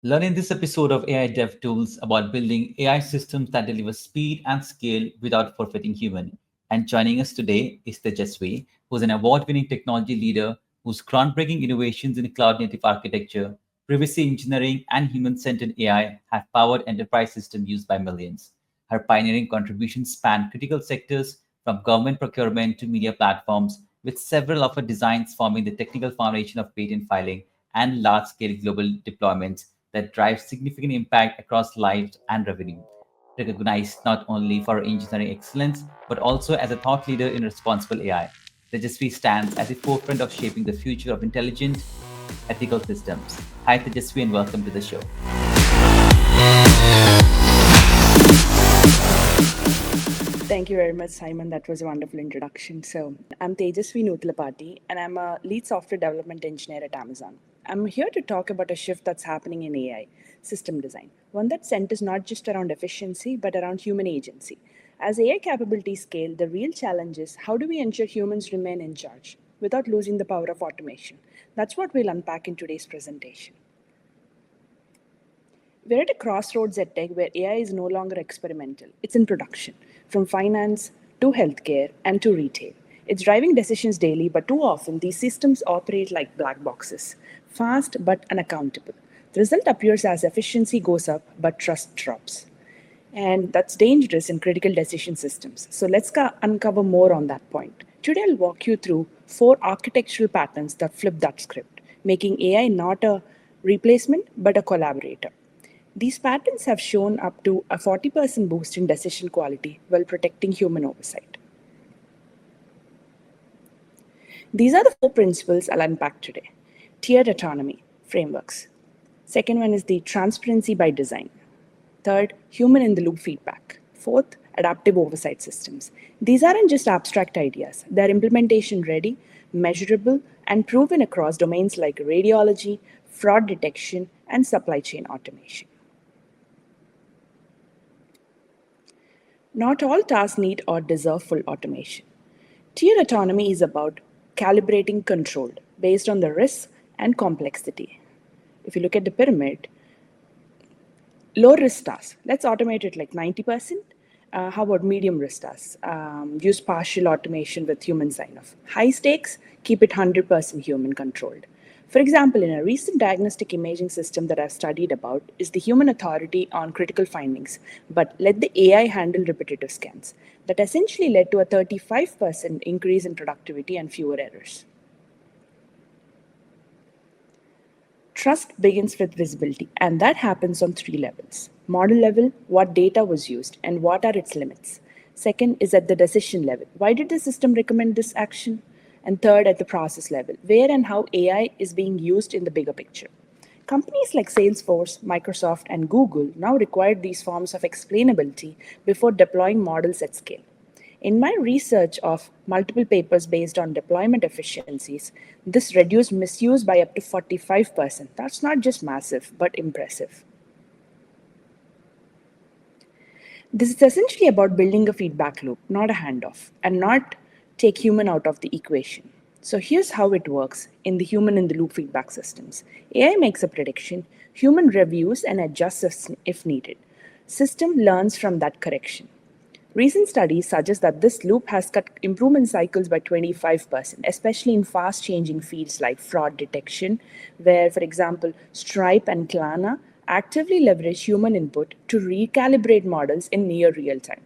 Learn in this episode of AI Dev Tools about building AI systems that deliver speed and scale without forfeiting human. And joining us today is Tejasvi, who's an award-winning technology leader whose groundbreaking innovations in cloud-native architecture, privacy engineering, and human-centered AI have powered enterprise systems used by millions. Her pioneering contributions span critical sectors from government procurement to media platforms, with several of her designs forming the technical foundation of patent filing and large-scale global deployments that drive significant impact across lives and revenue. Recognized not only for her engineering excellence, but also as a thought leader in responsible AI, Tejasvi stands at the forefront of shaping the future of intelligent, ethical systems. Hi, Tejasvi, and welcome to the show. Thank you very much, Simon. That was a wonderful introduction. So, I'm Tejasvi Nutlapati, and I'm a lead software development engineer at Amazon. I'm here to talk about a shift that's happening in AI system design, one that centers not just around efficiency, but around human agency. As AI capabilities scale, the real challenge is how do we ensure humans remain in charge without losing the power of automation? That's what we'll unpack in today's presentation. We're at a crossroads at tech where AI is no longer experimental, it's in production, from finance to healthcare and to retail. It's driving decisions daily, but too often these systems operate like black boxes, fast but unaccountable. The result appears as efficiency goes up, but trust drops. And that's dangerous in critical decision systems. So let's uncover more on that point. Today, I'll walk you through four architectural patterns that flip that script, making AI not a replacement but a collaborator. These patterns have shown up to a 40% boost in decision quality while protecting human oversight. These are the four principles I'll unpack today. Tiered autonomy frameworks. Second one is the transparency by design. Third, human in the loop feedback. Fourth, adaptive oversight systems. These aren't just abstract ideas, they're implementation ready, measurable, and proven across domains like radiology, fraud detection, and supply chain automation. Not all tasks need or deserve full automation. Tiered autonomy is about calibrating control based on the risk and complexity. If you look at the pyramid, low risk tasks, let's automate it like 90%. How about medium risk tasks? Use partial automation with human sign off. High stakes, keep it 100% human controlled. For example, in a recent diagnostic imaging system that I've studied about is the human authority on critical findings, but let the AI handle repetitive scans. That essentially led to a 35% increase in productivity and fewer errors. Trust begins with visibility, and that happens on three levels. Model level, what data was used and what are its limits. Second is at the decision level. Why did the system recommend this action? And third, at the process level, where and how AI is being used in the bigger picture. Companies like Salesforce, Microsoft, and Google now require these forms of explainability before deploying models at scale. In my research of multiple papers based on deployment efficiencies, this reduced misuse by up to 45%. That's not just massive, but impressive. This is essentially about building a feedback loop, not a handoff, and not take human out of the equation. So here's how it works in the human in the loop feedback systems. AI makes a prediction, human reviews and adjusts if needed. System learns from that correction. Recent studies suggest that this loop has cut improvement cycles by 25%, especially in fast changing fields like fraud detection, where, for example, Stripe and Klarna actively leverage human input to recalibrate models in near real time.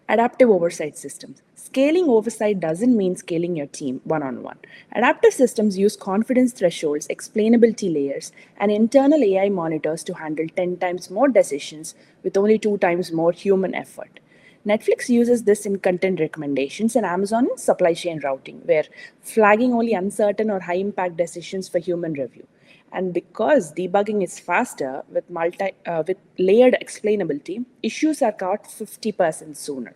Adaptive oversight systems. Scaling oversight doesn't mean scaling your team one on one. Adaptive systems use confidence thresholds, explainability layers, and internal AI monitors to handle 10 times more decisions with only 2 times more human effort. Netflix uses this in content recommendations, and Amazon in supply chain routing, where flagging only uncertain or high impact decisions for human review. And because debugging is faster with layered explainability, issues are caught 50% sooner.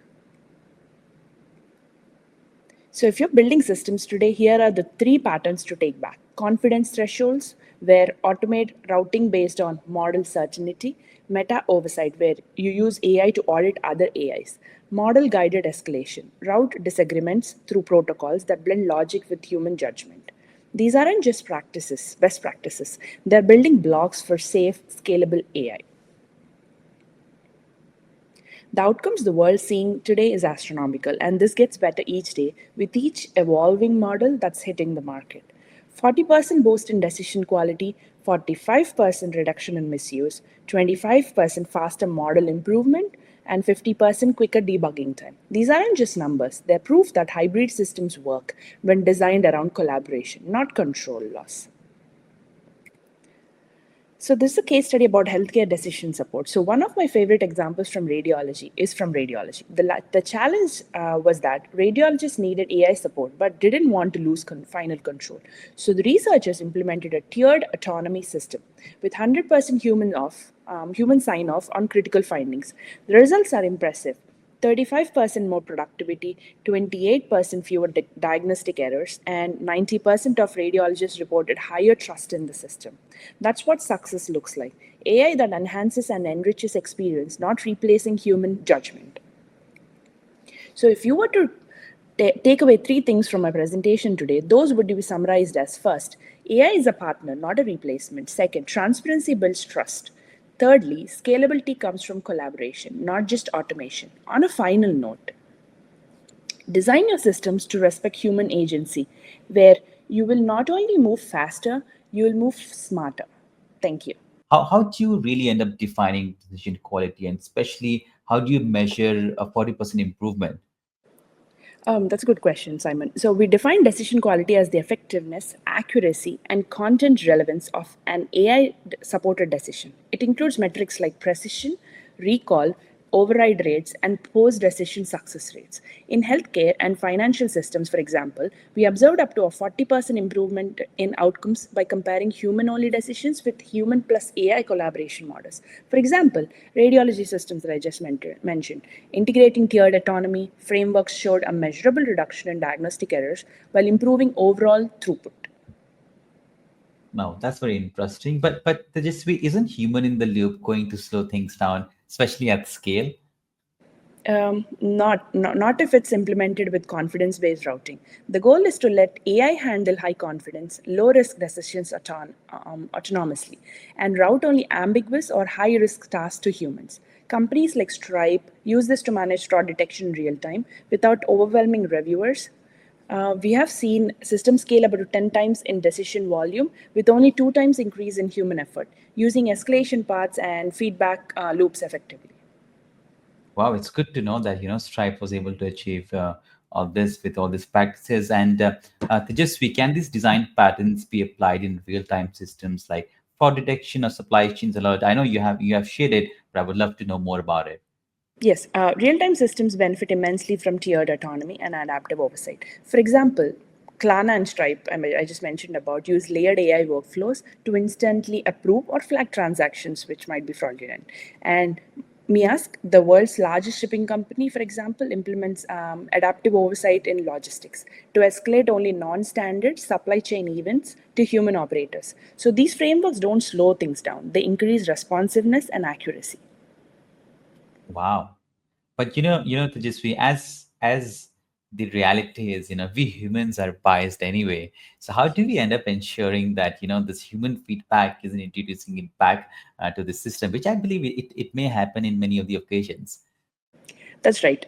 So if you're building systems today, here are the three patterns to take back. Confidence thresholds, where automate routing based on model certainty. Meta oversight, where you use AI to audit other AIs. Model guided escalation, route disagreements through protocols that blend logic with human judgment. These aren't just best practices. They're building blocks for safe, scalable AI. The outcomes the world seeing today is astronomical, and this gets better each day with each evolving model that's hitting the market. 40% boost in decision quality, 45% reduction in misuse, 25% faster model improvement, and 50% quicker debugging time. These aren't just numbers, they're proof that hybrid systems work when designed around collaboration, not control loss. So this is a case study about healthcare decision support. So one of my favorite examples from radiology is from radiology. The challenge was that radiologists needed AI support but didn't want to lose final control. So the researchers implemented a tiered autonomy system with 100% human sign off on critical findings. The results are impressive. 35% more productivity, 28% fewer diagnostic errors, and 90% of radiologists reported higher trust in the system. That's what success looks like. AI that enhances and enriches experience, not replacing human judgment. So, if you were to take away three things from my presentation today, those would be summarized as: first, AI is a partner, not a replacement. Second, transparency builds trust. Thirdly, scalability comes from collaboration, not just automation. On a final note, design your systems to respect human agency, where you will not only move faster, you will move smarter. Thank you. How do you really end up defining decision quality, and especially how do you measure a 40% improvement? That's a good question, Simon. So, we define decision quality as the effectiveness, accuracy, and content relevance of an AI supported decision. It includes metrics like precision, recall, override rates, and post decision success rates. In healthcare and financial systems, for example, we observed up to a 40% improvement in outcomes by comparing human only decisions with human plus AI collaboration models. For example, radiology systems that I just mentioned, integrating tiered autonomy frameworks showed a measurable reduction in diagnostic errors while improving overall throughput. Now that's very interesting. But Tejasvi, isn't human in the loop going to slow things down, especially at scale? Not if it's implemented with confidence-based routing. The goal is to let AI handle high-confidence, low-risk decisions autonomously, and route only ambiguous or high-risk tasks to humans. Companies like Stripe use this to manage fraud detection in real time without overwhelming reviewers. We have seen systems scale up to 10 times in decision volume with only 2 times increase in human effort, using escalation paths and feedback loops effectively. Wow, it's good to know that Stripe was able to achieve all this with all these practices. And Tejasvi, can these design patterns be applied in real-time systems like fraud detection or supply chains alert? I know you have shared it, but I would love to know more about it. Yes, real-time systems benefit immensely from tiered autonomy and adaptive oversight. For example, Klarna and Stripe, I just mentioned about, use layered AI workflows to instantly approve or flag transactions which might be fraudulent. And Miask, the world's largest shipping company, for example, implements adaptive oversight in logistics to escalate only non-standard supply chain events to human operators. So these frameworks don't slow things down; they increase responsiveness and accuracy. Wow. But Tejasvi, as the reality is, we humans are biased anyway. So how do we end up ensuring that this human feedback isn't introducing impact to the system, which I believe it may happen in many of the occasions. That's right.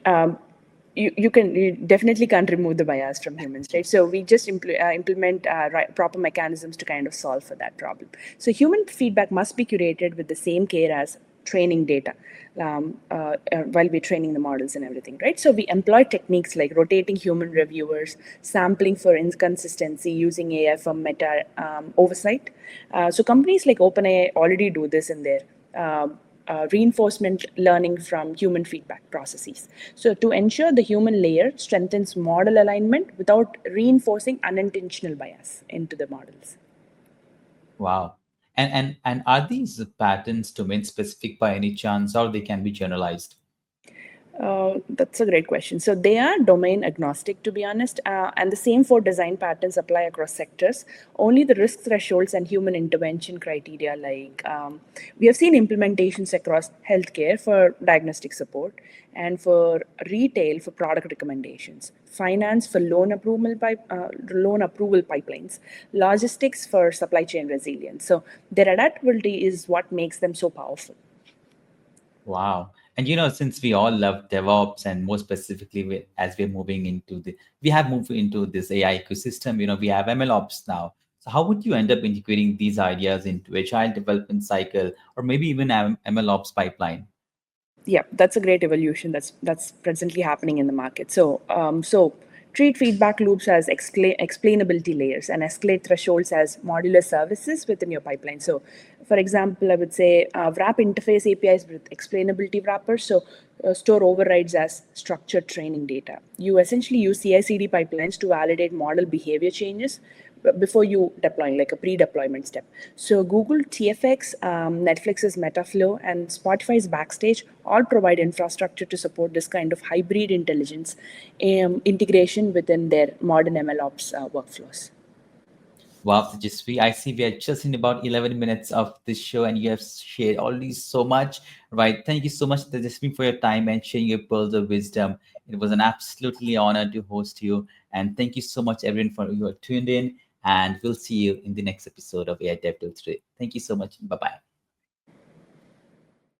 You definitely can't remove the bias from humans, right? So we just implement proper mechanisms to kind of solve for that problem. So human feedback must be curated with the same care as training data while we're training the models and everything, right? So we employ techniques like rotating human reviewers, sampling for inconsistency, using AI for meta oversight. So companies like OpenAI already do this in their reinforcement learning from human feedback processes. So, to ensure the human layer strengthens model alignment without reinforcing unintentional bias into the models. Wow. And are these patterns domain specific by any chance, or they can be generalized? That's a great question. So they are domain agnostic, to be honest, and the same four design patterns apply across sectors. Only the risk thresholds and human intervention criteria, like we have seen implementations across healthcare for diagnostic support, and for retail for product recommendations, finance for loan approval pipelines, logistics for supply chain resilience. So their adaptability is what makes them so powerful. Wow. And since we all love DevOps, and more specifically, as we're moving into we have moved into this AI ecosystem, we have MLOps now. So how would you end up integrating these ideas into agile development cycle, or maybe even MLOps pipeline? Yeah, that's a great evolution that's presently happening in the market. So treat feedback loops as explainability layers and escalate thresholds as modular services within your pipeline. So for example, I would say wrap interface APIs with explainability wrappers. So store overrides as structured training data. You essentially use CI/CD pipelines to validate model behavior changes before you deploying, like a pre-deployment step. So Google TFX, Netflix's Metaflow, and Spotify's Backstage all provide infrastructure to support this kind of hybrid intelligence integration within their modern MLOps workflows. Wow, Tejasvi, I see we are just in about 11 minutes of this show, and you have shared already so much. Right. Thank you so much, Tejasvi, for your time and sharing your pearls of wisdom. It was an absolutely honor to host you. And thank you so much, everyone, for you tuned in. And we'll see you in the next episode of AI Dev Tools today. Thank you so much. Bye bye.